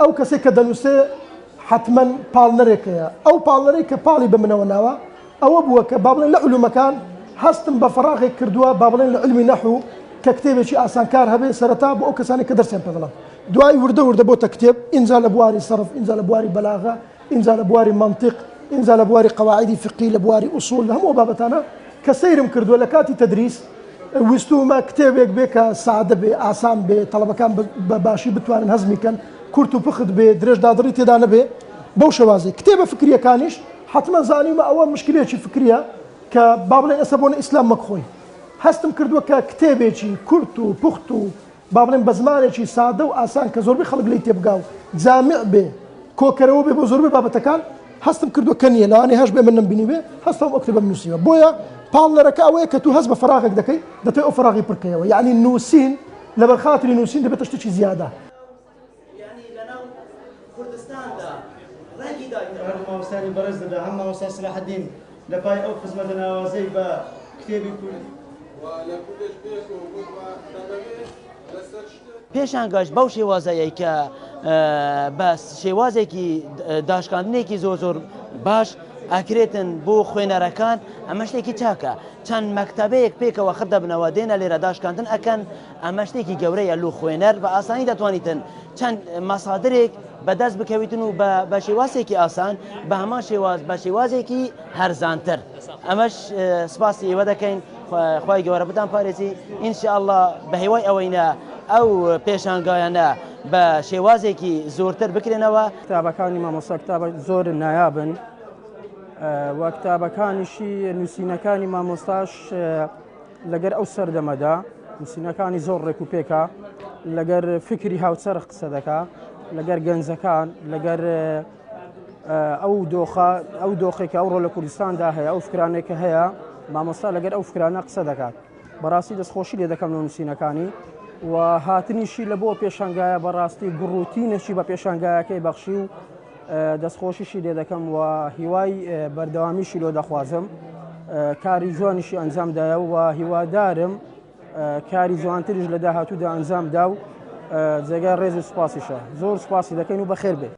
ئەو کەسێک کە دەنووسێ حتمما پاڵنەرێکەیە ئەو پاڵنەرێک کە پاڵی بمنەوە ناوە ئەوە بووە کە با بڵێن لە علومەکان هەستم بە فەراغێک کردووە با بڵێن لە علمی نەحوو کە کتێبێکی ئاسانکار هەبێ سەرەتا بۆ ئەو کەسانی کە دەرسیان پێ دەڵێن دوای وردە وردە بۆتە کتێب ئینجا لە بواری سەرف ئینجا لە بواری بەلاغە ئینجا لە بواری منطق ئینجا لە بواری قەواعیدی فقهی لە بواری ئوسوڵ لە هەموو بابەتانە کە سەیرم کردووە لە کاتی تەدریس ویستومە کتێبێک بێ کە سادە بێ ئاسان بێ تەڵەبەکان بە باشی بتوانن هەزمی کەن کورت و پخت بێ درێژ دادڕی تێدا نەبێ بەو شێوازی کتێبە فکریەکانیش حتمما زانیمە ئەوە مشکلێکی فکریە کە با بڵێن ئێستا بۆنە ئیسلام مەکخۆی هەستم کردووە کە کتێبێکی کورت و پوخت و با بڵێن بە زمانێکی سادە و ئاسان کە زۆربەی خەڵک لی تێبگا و جامع بێ کۆکەرەوە بێ بۆ زۆربەی بابەتەکان هەستم کردووە کە نییە لەوانێ هەش بێ من نەمبینی بێ هەستم ئەو کتێبە بنووسیوە بۆیە پاڵنەرەکە ئەوەیە کە تو هەست بە فەراغێک دەکەی دەتوێت ئەو فەراغی پڕکەیەوە یعنی نووسین لەبەر خاتری نووسین دەبێتە شتێکی زیادە مامۆستانی بەڕێز دەدا هەم مامۆستا سلاح الدین لە پای ئەو خزمەتە ناوازەی بە کتێبی کورد پێشانگەشت بەو شێوازەیە کە بە شێوازێکی داشکاندنێکی زۆر باش ئەکرێتن بۆ خوێنەرەکان ئەمە شتێکی چاکە چەند مەکتەبەیەک پێکەوە خڕ دەبنەوە دێنە لێرە داشکاندن ئەکەن ئەمە شتێکی گەورەیە لو خوێنەر بە ئاسانی دەتوانیتن چەند مەسادرێک بەدەست بکەویتن و بە شێوازێکی ئاسان بە هەمان شێواز بە شێوازێکی هەرزانتر ئەمەش سپاسی ئێوە دەکەین خوای گەورە بتان پارێزی ئینشاءالله بە هیوای ئەوەینە ئەو پێشانگایانە بە شێوازێکی زۆرتر بکرێنەوە. کتابەکانی مامۆستا کتابە زۆر نایابن وە کتابەکانیشی نووسینەکانی مامۆستاش لەگەر ئەو سەردەمەدا نووسینەکانی زۆر ڕێک و پێکە لەگەر فکری هاوچەرخ قسە دەکا لەگەر گەنجەکان لەگەر ئەو دۆخێکە ئەوڕۆ لە کوردستاندا هەیە ئەو فکرانێکە هەیە مامۆستا لەگەر ئەو فکرانە قسە دەکات بەڕاستی دەستخۆشی لێ دەکەم لە نووسینەکانی و هاتنیشی لە بۆ پێشانگایە بەڕاستی گڕوتینەشی بە پێشانگایەکەی بەخشی و دەستخۆشیشی لێ دەکەم و هیوای بەردەوامیشی لۆ دەخوازم کاری جوانیشی ئەنجامدایە و هیوادارم کاری جوانتریش لە داهاتوودا ئەنجامدا و جێگای ڕێز و سوپاسیشە زۆر سوپاسی دەکەین و بەخێر بێت.